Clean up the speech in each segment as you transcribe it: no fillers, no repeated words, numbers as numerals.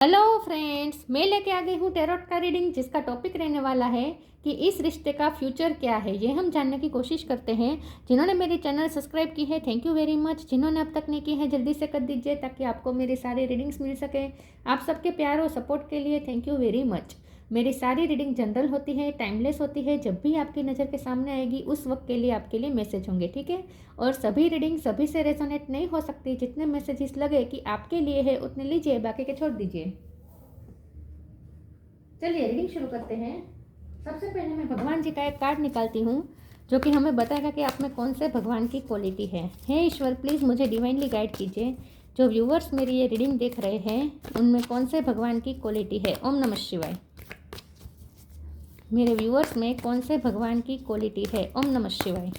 Hello friends, मैं लेके आ गई हूँ टैरोट का रीडिंग, जिसका टॉपिक रहने वाला है कि इस रिश्ते का फ्यूचर क्या है। ये हम जानने की कोशिश करते हैं। जिन्होंने मेरी चैनल सब्सक्राइब की है, थैंक यू वेरी मच। जिन्होंने अब तक नहीं की है, जल्दी से कर दीजिए ताकि आपको मेरी सारी रीडिंग्स मिल सके। आप सबके प्यार और सपोर्ट के लिए थैंक यू वेरी मच। मेरी सारी रीडिंग जनरल होती है, टाइमलेस होती है। जब भी आपकी नज़र के सामने आएगी उस वक्त के लिए आपके लिए मैसेज होंगे, ठीक है। और सभी रीडिंग सभी से रेजोनेट नहीं हो सकती। जितने मैसेजेस लगे कि आपके लिए है उतने लीजिए, बाकी के छोड़ दीजिए। चलिए रीडिंग शुरू करते हैं। सबसे पहले मैं भगवान जी का एक कार्ड निकालती हूँ जो कि हमें बताएगा कि आप में कौन से भगवान की क्वालिटी है। हे ईश्वर, प्लीज़ मुझे डिवाइनली गाइड कीजिए। जो व्यूवर्स मेरी ये रीडिंग देख रहे हैं उनमें कौन से भगवान की क्वालिटी है। ओम नमः शिवाय। मेरे व्यूवर्स में कौन से भगवान की क्वालिटी है। ओम नमः शिवाय।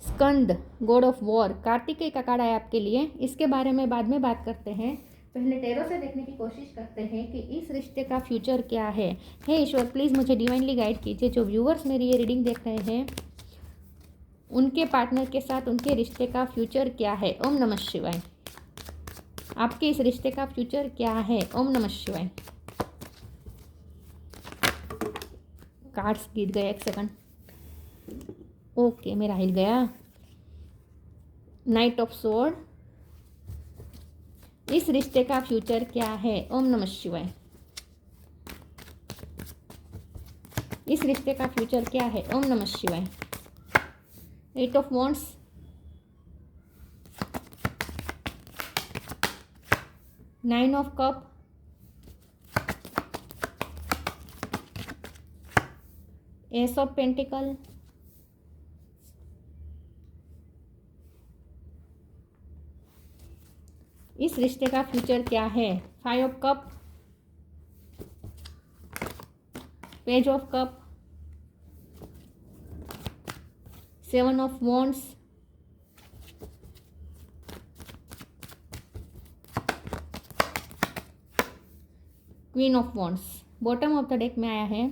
स्कंद, गॉड ऑफ वॉर, कार्तिकेय का कार्ड है आपके लिए। इसके बारे में बाद में बात करते हैं। पहले टैरो से देखने की कोशिश करते हैं कि इस रिश्ते का फ्यूचर क्या है। हे ईश्वर, प्लीज़ मुझे डिवाइनली गाइड कीजिए। जो व्यूवर्स मेरी ये रीडिंग देख रहे हैं उनके पार्टनर के साथ उनके रिश्ते का फ्यूचर क्या है। ओम नमः शिवाय। आपके इस रिश्ते का फ्यूचर क्या है। ओम नमः शिवाय। कार्ड्स गिर गए, एक सेकंड। ओके, मेरा हिल गया। नाइट ऑफ स्वॉर्ड, इस रिश्ते का फ्यूचर क्या है। ओम नमः शिवाय। इस रिश्ते का फ्यूचर क्या है। ओम नमः शिवाय। Eight of wands, nine of cup, ace of pentacle, इस रिश्ते का फ्यूचर क्या है। Five of cup, page of cup, seven of wands, queen of wands. Bottom of the deck में आया है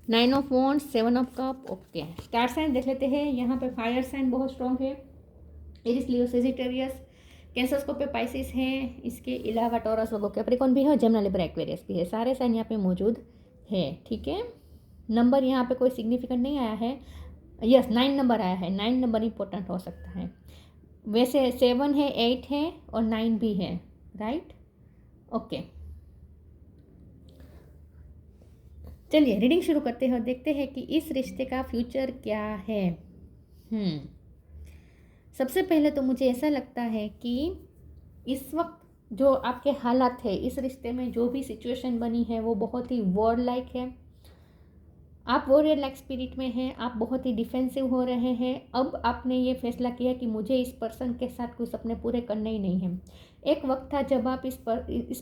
nine of wands, seven of cup. Okay, star sign देख लेते हैं। यहाँ पे फायर साइन बहुत स्ट्रॉन्ग है। Aries, Leo, Sagittarius, Cancer, Scorpio, Pisces हैं। इसके अलावा टॉरस, वर्गो, कैप्रिकॉर्न भी है और जेमिनी, लिब्रा, एक्वेरियस भी है। सारे साइन यहाँ पे मौजूद है, ठीक है। नंबर यहाँ पे कोई सिग्निफिकेंट नहीं आया है। यस, 9 नंबर आया है। 9 नंबर इंपॉर्टेंट हो सकता है। वैसे 7 है, 8 है और 9 भी है, राइट। ओके, चलिए रीडिंग शुरू करते हैं और देखते हैं कि इस रिश्ते का फ्यूचर क्या है। सबसे पहले तो मुझे ऐसा लगता है कि इस वक्त जो आपके हालात है, इस रिश्ते में जो भी सिचुएशन बनी है वो बहुत ही वॉर लाइक है। आप वॉरियर लाइक स्पिरिट में हैं। आप बहुत ही डिफेंसिव हो रहे हैं। अब आपने ये फैसला किया कि मुझे इस पर्सन के साथ कुछ सपने पूरे करने ही नहीं हैं। एक वक्त था जब आप इस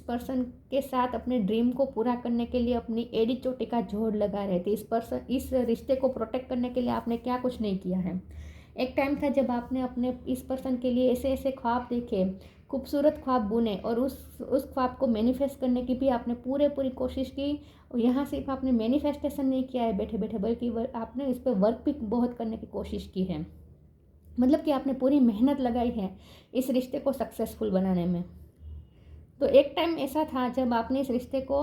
पर्सन के साथ अपने ड्रीम को पूरा करने के लिए अपनी एड़ी चोटी का जोर लगा रहे थे। इस रिश्ते को प्रोटेक्ट करने के लिए आपने क्या कुछ नहीं किया है। एक टाइम था जब आपने अपने इस पर्सन के लिए ऐसे ऐसे ख्वाब देखे, खूबसूरत ख्वाब बुने और उस ख्वाब को मैनिफेस्ट करने की भी आपने पूरी कोशिश की। और यहाँ सिर्फ आपने मैनिफेस्टेशन नहीं किया है बैठे बैठे, बल्कि आपने इस पर वर्क भी बहुत करने की कोशिश की है। मतलब कि आपने पूरी मेहनत लगाई है इस रिश्ते को सक्सेसफुल बनाने में। तो एक टाइम ऐसा था जब आपने इस रिश्ते को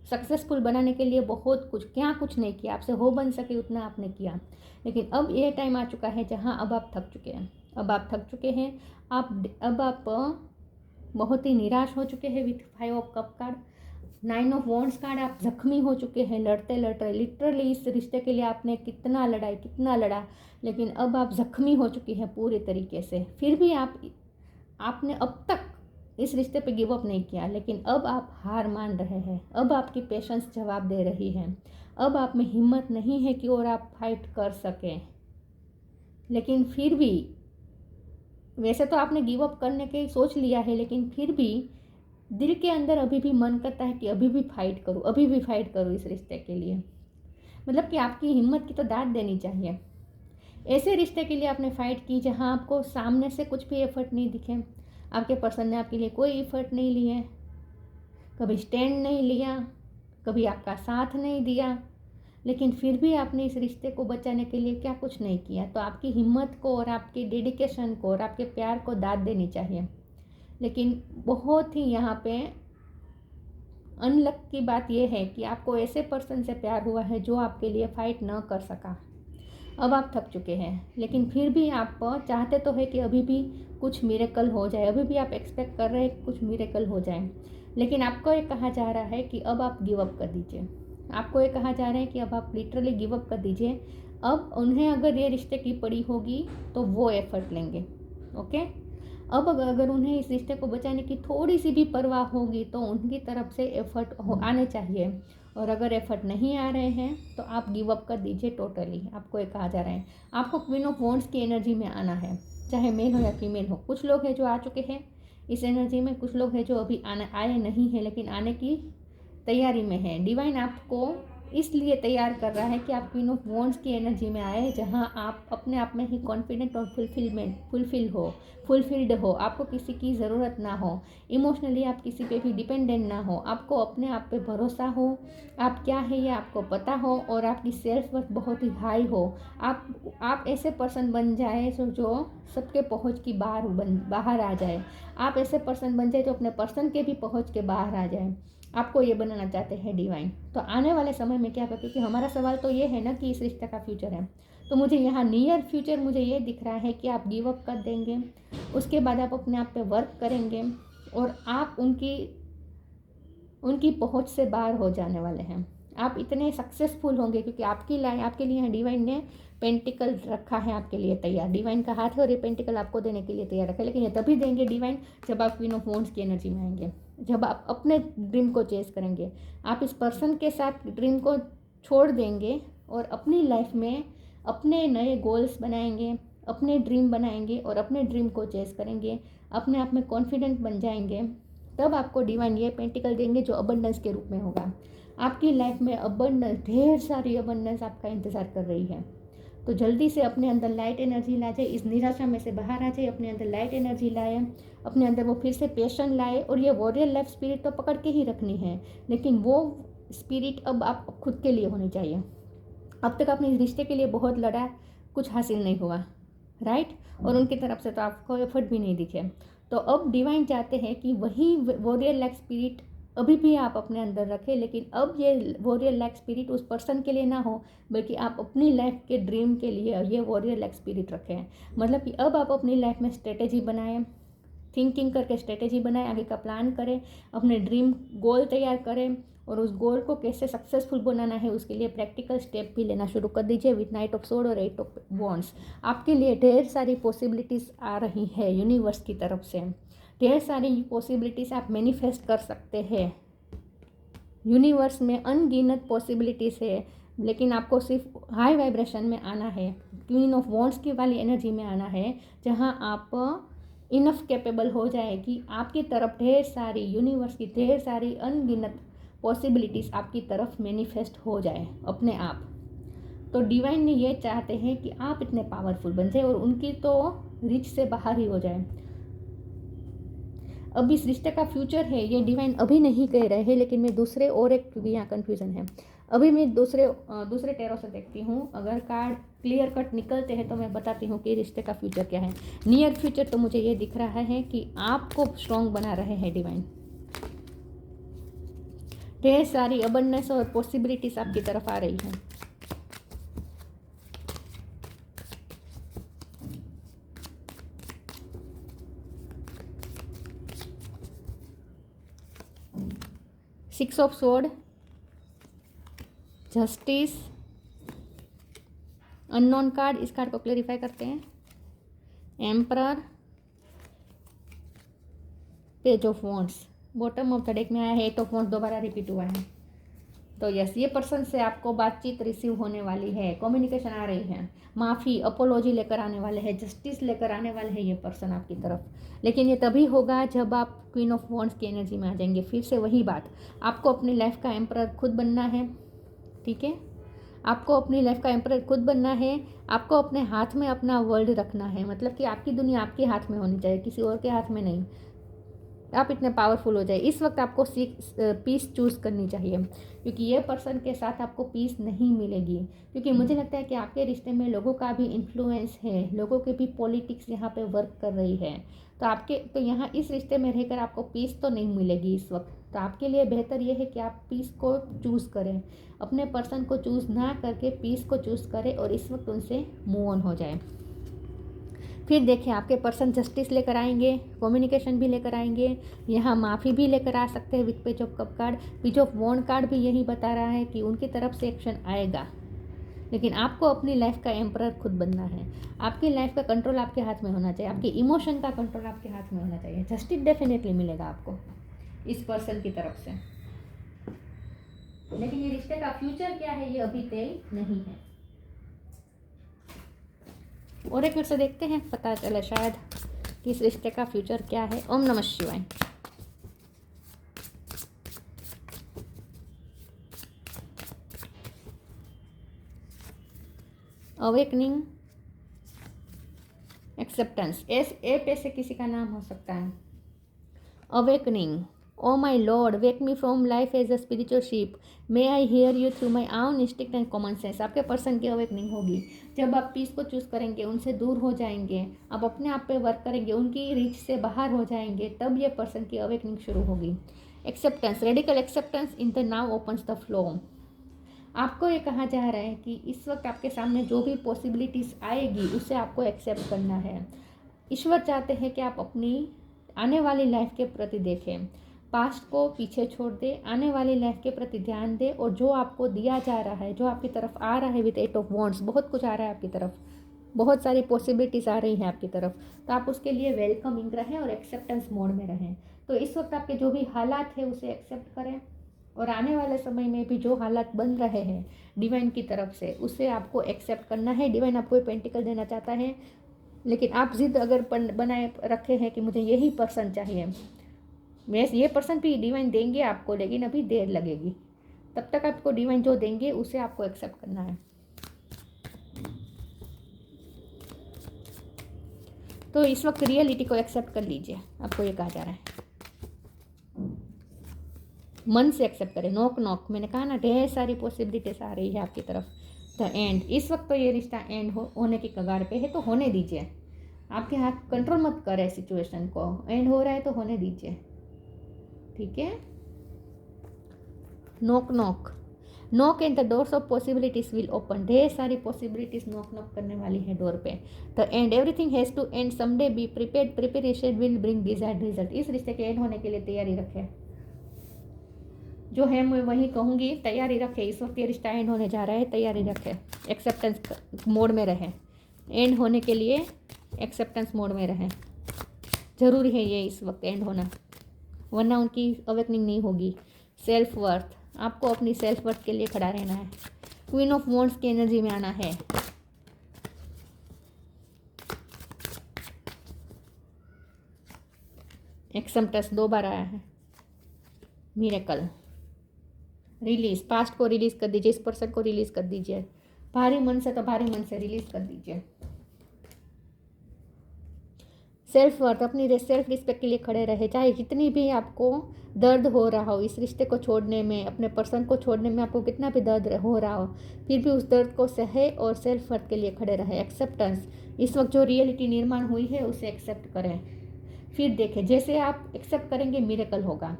सक्सेसफुल बनाने के लिए बहुत कुछ नहीं किया। आपसे हो बन सके उतना आपने किया। लेकिन अब ये टाइम आ चुका है जहाँ अब आप थक चुके हैं। अब आप बहुत ही निराश हो चुके हैं with 5 of cup card, 9 of wands card. आप जख्मी हो चुके हैं लड़ते लड़ते। लिटरली इस रिश्ते के लिए आपने कितना लड़ा, लेकिन अब आप जख्मी हो चुकी हैं पूरे तरीके से। फिर भी आपने अब तक इस रिश्ते पे गिव अप नहीं किया, लेकिन अब आप हार मान रहे हैं। अब आपकी पेशेंस जवाब दे रही है। अब आप में हिम्मत नहीं है कि और आप फाइट कर सकें। लेकिन फिर भी, वैसे तो आपने गिव अप करने के सोच लिया है, लेकिन फिर भी दिल के अंदर अभी भी मन करता है कि अभी भी फाइट करूँ इस रिश्ते के लिए। मतलब कि आपकी हिम्मत की तो दाद देनी चाहिए। ऐसे रिश्ते के लिए आपने फ़ाइट की जहाँ आपको सामने से कुछ भी एफर्ट नहीं दिखे। आपके पर्सन ने आपके लिए कोई एफर्ट नहीं लिए, कभी स्टैंड नहीं लिया, कभी आपका साथ नहीं दिया। लेकिन फिर भी आपने इस रिश्ते को बचाने के लिए क्या कुछ नहीं किया। तो आपकी हिम्मत को और आपकी डेडिकेशन को और आपके प्यार को दाद देनी चाहिए। लेकिन बहुत ही यहाँ पे अनलक की बात यह है कि आपको ऐसे पर्सन से प्यार हुआ है जो आपके लिए फ़ाइट न कर सका। अब आप थक चुके हैं, लेकिन फिर भी आप चाहते तो है कि अभी भी कुछ मिरेकल हो जाए, अभी भी आप एक्सपेक्ट कर रहे हैं कि कुछ मिरेकल हो जाए। लेकिन आपको ये कहा जा रहा है कि अब आप गिव अप कर दीजिए। आपको ये कहा जा रहा है कि अब आप लिटरली गिव अप कर दीजिए। अब उन्हें अगर ये रिश्ते की पड़ी होगी तो वो एफर्ट लेंगे। ओके, अब अगर उन्हें इस रिश्ते को बचाने की थोड़ी सी भी परवाह होगी तो उनकी तरफ से एफर्ट आने चाहिए। और अगर एफर्ट नहीं आ रहे हैं तो आप गिव अप कर दीजिए टोटली। आपको ये कहा जा रहा है आपको क्वीन ऑफ वॉन्ड्स की एनर्जी में आना है, चाहे मेल हो या फीमेल हो। कुछ लोग हैं जो आ चुके हैं इस एनर्जी में, कुछ लोग हैं जो अभी आए नहीं हैं लेकिन आने की तैयारी में है। डिवाइन आपको इसलिए तैयार कर रहा है कि आप क्वीन ऑफ वॉन्ड्स की एनर्जी में आए, जहां आप अपने आप में ही कॉन्फिडेंट और फुलफिल्ड हो। आपको किसी की ज़रूरत ना हो, इमोशनली आप किसी पे भी डिपेंडेंट ना हो, आपको अपने आप पे भरोसा हो, आप क्या है ये आपको पता हो और आपकी सेल्फ वर्थ बहुत ही हाई हो। आप ऐसे पर्सन बन जाए जो सबके पहुंच की बाहर आ जाए। आप ऐसे पर्सन बन जाए जो अपने पर्सन के भी पहुंच के बाहर आ जाए। आपको ये बनाना चाहते हैं डिवाइन। तो आने वाले समय में क्या होगा, क्योंकि हमारा सवाल तो ये है ना कि इस रिश्ते का फ्यूचर है, तो मुझे यहाँ नियर फ्यूचर मुझे ये दिख रहा है कि आप गिव अप कर देंगे। उसके बाद आप अपने आप पे वर्क करेंगे और आप उनकी पहुंच से बाहर हो जाने वाले हैं। आप इतने सक्सेसफुल होंगे क्योंकि आपके लिए यहाँ डिवाइन ने पेंटिकल रखा है आपके लिए तैयार। डिवाइन का हाथ है और ये पेंटिकल आपको देने के लिए तैयार रखा है। लेकिन ये तभी देंगे डिवाइन जब आप क्वीन ऑफ वॉन्ड्स की एनर्जी में आएंगे, जब आप अपने ड्रीम को चेस करेंगे। आप इस पर्सन के साथ ड्रीम को छोड़ देंगे और अपनी लाइफ में अपने नए गोल्स बनाएंगे, अपने ड्रीम बनाएंगे और अपने ड्रीम को चेस करेंगे, अपने आप में कॉन्फिडेंट बन जाएंगे। तब आपको डिवाइन ये पेंटिकल देंगे जो अबंडेंस के रूप में होगा। आपकी लाइफ में अबंडेंस, ढेर सारी अबंडेंस आपका इंतज़ार कर रही है। तो जल्दी से अपने अंदर लाइट एनर्जी ला जाए, इस निराशा में से बाहर आ जाए, अपने अंदर लाइट एनर्जी लाए, अपने अंदर वो फिर से पैशन लाए। और ये वॉरियर लाइफ स्पिरिट तो पकड़ के ही रखनी है, लेकिन वो स्पिरिट अब आप खुद के लिए होनी चाहिए। अब तक आपने इस रिश्ते के लिए बहुत लड़ा, कुछ हासिल नहीं हुआ, राइट? और उनकी तरफ से तो आपको एफर्ट भी नहीं दिखे। तो अब डिवाइन चाहते हैं कि वही वॉरियर लाइक स्पिरिट अभी भी आप अपने अंदर रखें, लेकिन अब ये वॉरियर लाइक स्पिरिट उस पर्सन के लिए ना हो, बल्कि आप अपनी लाइफ के ड्रीम के लिए ये वॉरियर लाइक स्पिरिट रखें। मतलब कि अब आप अपनी लाइफ में स्ट्रेटेजी बनाएं, थिंकिंग करके स्ट्रेटेजी बनाएं, आगे का प्लान करें, अपने ड्रीम गोल तैयार करें और उस गोल को कैसे सक्सेसफुल बनाना है उसके लिए प्रैक्टिकल स्टेप भी लेना शुरू कर दीजिए। विथ नाइट ऑफ सोर्ड और 8 ऑफ वॉन्ड्स आपके लिए ढेर सारी पॉसिबिलिटीज़ आ रही है यूनिवर्स की तरफ से। ढेर सारी पॉसिबिलिटीज़ आप मैनिफेस्ट कर सकते हैं। यूनिवर्स में अनगिनत पॉसिबिलिटीज़ है, लेकिन आपको सिर्फ हाई वाइब्रेशन में आना है, क्वीन ऑफ वॉन्ड्स की वाली एनर्जी में आना है, जहां आप इनफ कैपेबल हो जाए कि आपकी तरफ ढेर सारी यूनिवर्स की ढेर सारी अनगिनत पॉसिबिलिटीज़ आपकी तरफ मैनिफेस्ट हो जाए अपने आप। तो डिवाइन ने ये चाहते हैं कि आप इतने पावरफुल बन जाए और उनकी तो रिच से बाहर ही हो जाए। अब इस रिश्ते का फ्यूचर है ये डिवाइन अभी नहीं कह रहे हैं, लेकिन मैं दूसरे और एक, क्योंकि यहाँ कन्फ्यूज़न है, अभी मैं दूसरे टेरो से देखती हूँ। अगर कार्ड क्लियर कट निकलते हैं तो मैं बताती हूँ कि रिश्ते का फ्यूचर क्या है। नियर फ्यूचर तो मुझे ये दिख रहा है कि आपको स्ट्रॉन्ग बना रहे हैं डिवाइन। ढेर सारी अबंडेंस और पॉसिबिलिटीज आपकी तरफ आ रही है। Six of sword, justice, unknown card, इस कार्ड को क्लेरिफाई करते हैं, emperor, page of wands, bottom of the deck में आया है, 8 ऑफ वॉन्ड्स दोबारा रिपीट हुआ है। तो यस, ये पर्सन से आपको बातचीत रिसीव होने वाली है, कम्युनिकेशन आ रही है, माफ़ी, अपोलॉजी लेकर आने वाले हैं, जस्टिस लेकर आने वाले हैं ये पर्सन आपकी तरफ। लेकिन ये तभी होगा जब आप क्वीन ऑफ वॉन्ड्स की एनर्जी में आ जाएंगे। फिर से वही बात, आपको अपनी लाइफ का एम्परर खुद बनना है, ठीक है? आपको अपनी लाइफ का एम्परर खुद बनना है। आपको अपने हाथ में अपना वर्ल्ड रखना है, मतलब कि आपकी दुनिया आपके हाथ में होनी चाहिए, किसी और के हाथ में नहीं। आप इतने पावरफुल हो जाए। इस वक्त आपको पीस चूज़ करनी चाहिए, क्योंकि ये पर्सन के साथ आपको पीस नहीं मिलेगी। क्योंकि मुझे लगता है कि आपके रिश्ते में लोगों का भी इन्फ्लुएंस है, लोगों के भी पॉलिटिक्स यहाँ पे वर्क कर रही है। तो यहाँ इस रिश्ते में रहकर आपको पीस तो नहीं मिलेगी इस वक्त। तो आपके लिए बेहतर ये है कि आप पीस को चूज़ करें, अपने पर्सन को चूज़ ना करके पीस को चूज़ करें और इस वक्त उनसे मूव ऑन हो जाए। फिर देखें, आपके पर्सन जस्टिस लेकर आएंगे, कम्युनिकेशन भी लेकर आएंगे, यहाँ माफ़ी भी लेकर आ सकते हैं with page of cup card. Page of wand card भी यही बता रहा है कि उनकी तरफ से एक्शन आएगा, लेकिन आपको अपनी लाइफ का एम्परर खुद बनना है। आपकी लाइफ का कंट्रोल आपके हाथ में होना चाहिए, आपकी इमोशन का कंट्रोल आपके हाथ में होना चाहिए। जस्टिस डेफिनेटली मिलेगा आपको इस पर्सन की तरफ से, लेकिन ये रिश्ते का फ्यूचर क्या है ये अभी तय नहीं है। और एक फिर से देखते हैं, पता चले शायद कि इस रिश्ते का फ्यूचर क्या है। ओम नमः शिवाय। अवेकनिंग, एक्सेप्टेंस, ए पे से किसी का नाम हो सकता है। Awakening, oh my lord wake me from life as a spiritual ship, may I hear you through my own instinct and common sense. आपके पर्सन की अवेकनिंग होगी जब आप पीस को चूज़ करेंगे, उनसे दूर हो जाएंगे, आप अपने आप पे वर्क करेंगे, उनकी रीच से बाहर हो जाएंगे, तब ये पर्सन की अवेकनिंग शुरू होगी। Acceptance, radical acceptance in the now opens the flow. आपको ये कहा जा रहा है कि इस वक्त आपके सामने जो भी पॉसिबिलिटीज़ आएगी उसे आपको एक्सेप्ट करना है। ईश्वर चाहते हैं कि आप अपनी आने वाली लाइफ के प्रति देखें, पास्ट को पीछे छोड़ दें, आने वाली लाइफ के प्रति ध्यान दें, और जो आपको दिया जा रहा है, जो आपकी तरफ आ रहा है विद 8 ऑफ वॉन्ड्स, बहुत कुछ आ रहा है आपकी तरफ, बहुत सारी पॉसिबिलिटीज़ आ रही हैं आपकी तरफ, तो आप उसके लिए वेलकमिंग रहें और एक्सेप्टेंस मोड में रहें। तो इस वक्त आपके जो भी हालात है उसे एक्सेप्ट करें, और आने वाले समय में भी जो हालात बन रहे हैं डिवाइन की तरफ से उसे आपको एक्सेप्ट करना है। डिवाइन आपको पेंटिकल देना चाहता है, लेकिन आप जिद अगर बनाए रखे हैं कि मुझे यही पर्सन चाहिए, मैं ये पर्सन भी डिवाइन देंगे आपको, लेकिन अभी देर लगेगी। तब तक आपको डिवाइन जो देंगे उसे आपको एक्सेप्ट करना है। तो इस वक्त रियलिटी को एक्सेप्ट कर लीजिए, आपको ये कहा जा रहा है। मन से एक्सेप्ट करें। नॉक नॉक, मैंने कहा ना, ढेर सारी पॉसिबिलिटीज आ रही है आपकी तरफ। द एंड, इस वक्त तो ये रिश्ता एंड होने की कगार पे है, तो होने दीजिए। आपके हाथ कंट्रोल मत करें सिचुएशन को, एंड हो रहा है तो होने दीजिए, ठीक है। Knock knock, knock and the doors of possibilities will open. ढेर सारी पॉसिबिलिटीज नॉक नॉक करने वाली है डोर पे। The end, everything has to end someday, be prepared, preparation will bring desired result. इस रिश्ते के एंड होने के लिए तैयारी रखें, जो है मैं वही कहूँगी, तैयारी रखें। इस वक्त ये रिश्ता एंड होने जा रहा है, तैयारी रखें, एक्सेप्टेंस मोड में रहें। एंड होने के लिए एक्सेप्टेंस मोड में रहें, ज़रूरी है ये इस वक्त एंड होना, वरना उनकी अवेकनिंग नहीं होगी। सेल्फ वर्थ, आपको अपनी सेल्फ वर्थ के लिए खड़ा रहना है। क्वीन ऑफ वॉन्ड्स की एनर्जी में आना है। एक्सेप्टेंस 2 बार आया है। मिरेकल, रिलीज, पास्ट को रिलीज कर दीजिए, इस पर्सन को रिलीज कर दीजिए, भारी मन से तो भारी मन से रिलीज कर दीजिए। सेल्फ वर्थ, अपनी सेल्फ रिस्पेक्ट के लिए खड़े रहे, चाहे जितनी भी आपको दर्द हो रहा हो इस रिश्ते को छोड़ने में, अपने पर्सन को छोड़ने में आपको कितना भी दर्द हो रहा हो, फिर भी उस दर्द को सहे और सेल्फ वर्थ के लिए खड़े रहे। एक्सेप्टेंस, इस वक्त जो रियलिटी निर्माण हुई है उसे एक्सेप्ट करें, फिर देखें, जैसे आप एक्सेप्ट करेंगे मिरेकल होगा।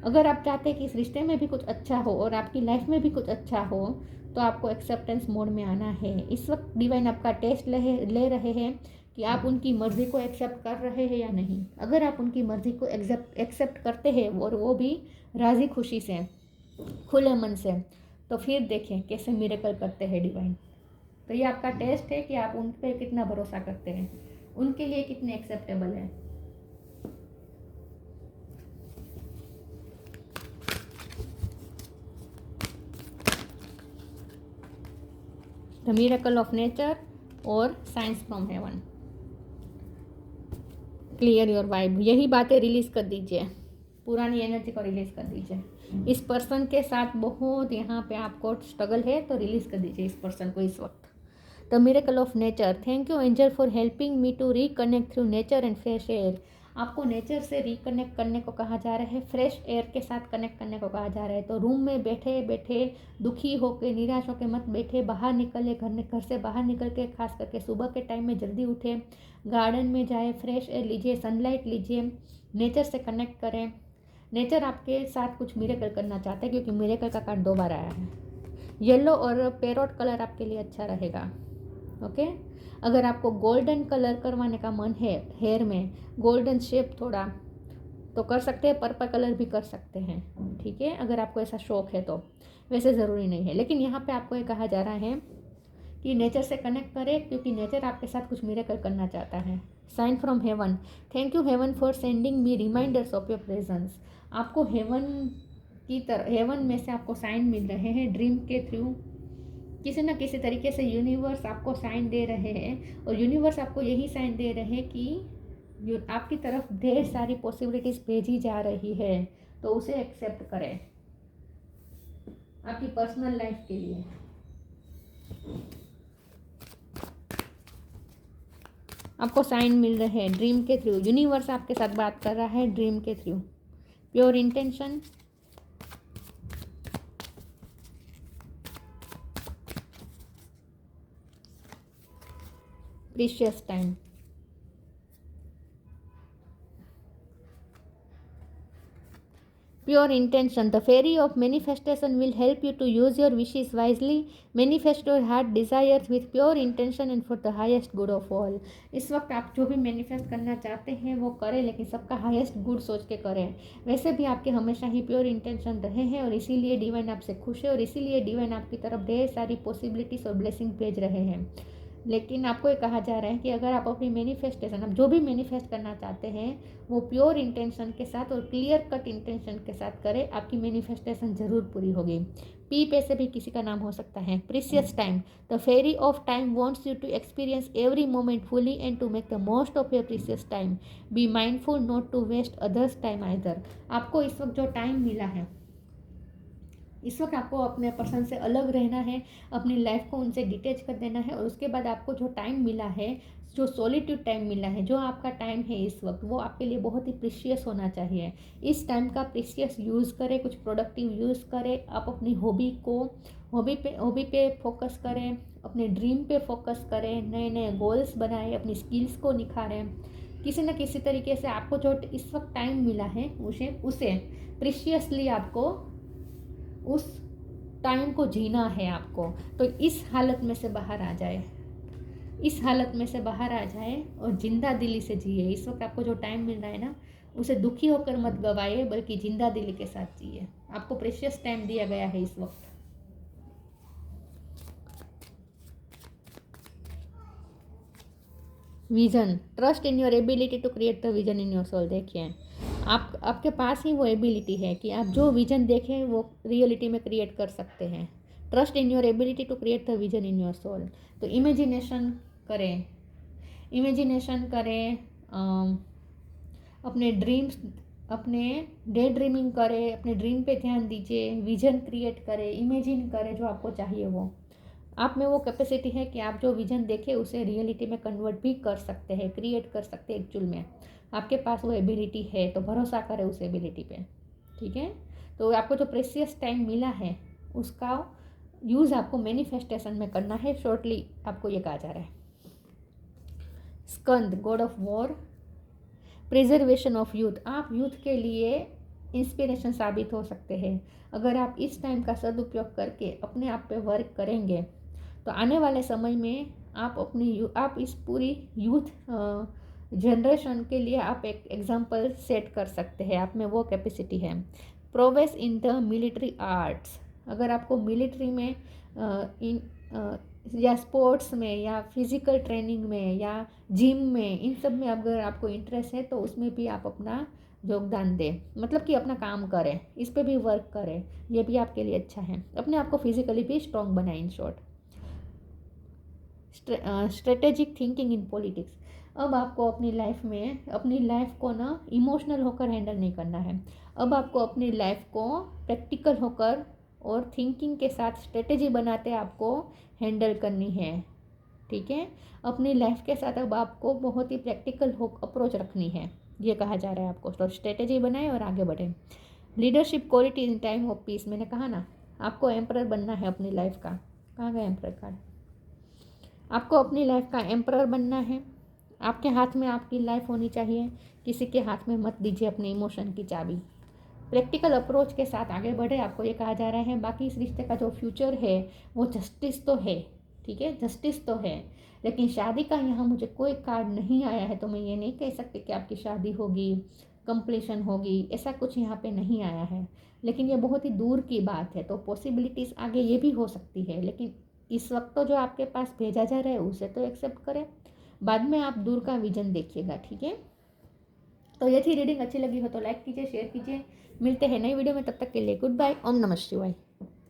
अगर आप चाहते हैं कि इस रिश्ते में भी कुछ अच्छा हो और आपकी लाइफ में भी कुछ अच्छा हो, तो आपको एक्सेप्टेंस मोड में आना है। इस वक्त डिवाइन आपका टेस्ट ले रहे हैं कि आप उनकी मर्ज़ी को एक्सेप्ट कर रहे हैं या नहीं। अगर आप उनकी मर्ज़ी को एक्सेप्ट करते हैं और वो भी राज़ी खुशी से, खुले मन से, तो फिर देखें कैसे मिरेकल करते हैं डिवाइन। तो ये आपका टेस्ट है कि आप उन पर कितना भरोसा करते हैं, उनके लिए कितने एक्सेप्टेबल है। द मिरेकल ऑफ नेचर और science from heaven. Clear your vibe, यही बातें रिलीज कर दीजिए, पुरानी एनर्जी को रिलीज कर दीजिए। इस पर्सन के साथ बहुत यहाँ पे आपको स्ट्रगल है, तो रिलीज कर दीजिए इस पर्सन को इस वक्त। The miracle of nature, thank you angel for helping me to reconnect through nature and fresh air. आपको नेचर से रिकनेक्ट करने को कहा जा रहा है, फ्रेश एयर के साथ कनेक्ट करने को कहा जा रहा है। तो रूम में बैठे बैठे दुखी होकर, निराश होकर मत बैठे, बाहर निकले, घर से बाहर निकल के, खास करके सुबह के टाइम में जल्दी उठे, गार्डन में जाए, फ्रेश एयर लीजिए, सनलाइट लीजिए, नेचर से कनेक्ट करें। नेचर आपके साथ कुछ मिरेकल करना चाहता है, क्योंकि मिरेकल का कार्ड 2 बार आया है। येलो और पैरोट कलर आपके लिए अच्छा रहेगा। ओके, अगर आपको गोल्डन कलर करवाने का मन है, हेयर में गोल्डन शेप थोड़ा, तो कर सकते हैं, पर्पल कलर भी कर सकते हैं, ठीक है, अगर आपको ऐसा शौक है तो। वैसे ज़रूरी नहीं है, लेकिन यहाँ पे आपको ये कहा जा रहा है कि नेचर से कनेक्ट करें, क्योंकि नेचर आपके साथ कुछ मिरेकल करना चाहता है। Sign from heaven, thank you heaven for sending me reminders of your presence. आपको हेवन में से आपको साइन मिल रहे हैं ड्रीम के थ्रू। किसी न किसी तरीके से यूनिवर्स आपको साइन दे रहे हैं, और यूनिवर्स आपको यही साइन दे रहे हैं कि आपकी तरफ ढेर सारी पॉसिबिलिटीज़ भेजी जा रही है, तो उसे एक्सेप्ट करें आपकी पर्सनल लाइफ के लिए। आपको साइन मिल रहे हैं ड्रीम के थ्रू, यूनिवर्स आपके साथ बात कर रहा है ड्रीम के through. Pure intention, precious time, pure intention. The fairy of manifestation will help you to use your wishes wisely. Manifest your heart desires with pure intention and for the highest good of all. इस वक्त आप जो भी manifest करना चाहते हैं वो करें, लेकिन सबका हाईएस्ट गुड सोच के करें। वैसे भी आपके हमेशा ही प्योर इंटेंशन रहे हैं, और इसीलिए डिवाइन आपसे खुश है, और इसीलिए डिवाइन आपकी तरफ ढेर सारी पॉसिबिलिटीज़ और ब्लेसिंग भेज रहे हैं। लेकिन आपको ये कहा जा रहा है कि अगर आप अपनी मैनिफेस्टेशन, आप जो भी मैनिफेस्ट करना चाहते हैं, वो प्योर इंटेंशन के साथ और क्लियर कट इंटेंशन के साथ करें, आपकी मैनिफेस्टेशन ज़रूर पूरी होगी। पी पे से भी किसी का नाम हो सकता है। Precious time, the fairy of time wants you to experience every moment fully and to make the most of your precious time. Be mindful not to waste others time either. आपको इस वक्त जो टाइम मिला है, इस वक्त आपको अपने पर्सन से अलग रहना है, अपनी लाइफ को उनसे डिटेच कर देना है, और उसके बाद आपको जो टाइम मिला है, जो सॉलिट्यूड टाइम मिला है, जो आपका टाइम है इस वक्त, वो आपके लिए बहुत ही प्रीशियस होना चाहिए। इस टाइम का प्रीशियस यूज़ करें, कुछ प्रोडक्टिव यूज़ करें। आप अपनी हॉबी पे फोकस करें, अपने ड्रीम पे फोकस करें, नए नए गोल्स बनाएं, अपनी स्किल्स को निखारें। किसी न किसी तरीके से आपको जो इस वक्त टाइम मिला है उसे प्रीशियसली आपको उस टाइम को जीना है आपको। तो इस हालत में से बाहर आ जाए, इस हालत में से बाहर आ जाए और जिंदा दिली से जिए। इस वक्त आपको जो टाइम मिल रहा है ना, उसे दुखी होकर मत गवाइए, बल्कि जिंदा दिली के साथ जिए। आपको प्रेशियस टाइम दिया गया है इस वक्त। Vision, trust in your ability to create the vision in your soul. देखिए, आपके पास ही वो एबिलिटी है कि आप जो विजन देखें वो रियलिटी में क्रिएट कर सकते हैं। Trust in your ability to create the vision in your soul. तो इमेजिनेशन करें, अपने ड्रीम्स, अपने डे ड्रीमिंग करें, अपने ड्रीम पे ध्यान दीजिए, विजन क्रिएट करें, इमेजिन करें जो आपको चाहिए वो। आप में वो कैपेसिटी है कि आप जो विजन देखें उसे रियलिटी में कन्वर्ट भी कर सकते हैं, क्रिएट कर सकते हैं एक्चुअल में। आपके पास वो एबिलिटी है, तो भरोसा करें उस एबिलिटी पे, ठीक है। तो आपको जो प्रेशियस टाइम मिला है उसका यूज़ आपको मैनिफेस्टेशन में करना है। शॉर्टली आपको ये कहा जा रहा है। Skanda, god of war, preservation of youth. आप यूथ के लिए इंस्पिरेशन साबित हो सकते हैं। अगर आप इस टाइम का सदुपयोग करके अपने आप पे वर्क करेंगे, तो आने वाले समय में आप इस पूरी यूथ जनरेशन के लिए आप एक एग्जाम्पल सेट कर सकते हैं। आप में वो कैपेसिटी है। Progress in the military arts, अगर आपको मिलिट्री में या स्पोर्ट्स में या फिजिकल ट्रेनिंग में या जिम में, इन सब में अगर आपको इंटरेस्ट है, तो उसमें भी आप अपना योगदान दें, मतलब कि अपना काम करें, इस पे भी वर्क करें, ये भी आपके लिए अच्छा है। अपने आप को फिजिकली भी स्ट्रॉन्ग बनाएं। In short, strategic thinking in politics. अब आपको अपनी लाइफ को ना इमोशनल होकर हैंडल नहीं करना है। अब आपको अपनी लाइफ को प्रैक्टिकल होकर और थिंकिंग के साथ स्ट्रेटेजी बनाते आपको हैंडल करनी है, ठीक है। अपनी लाइफ के साथ अब आपको बहुत ही प्रैक्टिकल अप्रोच रखनी है। ये कहा जा रहा है आपको। तो स्ट्रेटेजी बनाए और आगे बढ़े। Leadership quality in time of peace, मैंने कहा ना, आपको एम्परर बनना है अपनी लाइफ का। कहाँ गया एम्परर कार्ड? आपको अपनी लाइफ का एम्परर बनना है। आपके हाथ में आपकी लाइफ होनी चाहिए, किसी के हाथ में मत दीजिए अपने इमोशन की चाबी। प्रैक्टिकल अप्रोच के साथ आगे बढ़े, आपको ये कहा जा रहा है। बाकी इस रिश्ते का जो फ्यूचर है वो जस्टिस तो है, ठीक है, जस्टिस तो है, लेकिन शादी का यहाँ मुझे कोई कार्ड नहीं आया है, तो मैं ये नहीं कह सकती कि आपकी शादी होगी, कंप्लीशन होगी, ऐसा कुछ यहाँ पे नहीं आया है। लेकिन ये बहुत ही दूर की बात है, तो पॉसिबिलिटीज़ आगे ये भी हो सकती है, लेकिन इस वक्त तो जो आपके पास भेजा जा रहा है उसे तो एक्सेप्ट करें, बाद में आप दूर का विजन देखिएगा, ठीक है। तो ये थी रीडिंग, अच्छी लगी हो तो लाइक कीजिए, शेयर कीजिए। मिलते हैं नई वीडियो में, तब तक के लिए गुड बाय। ओम नमः शिवाय।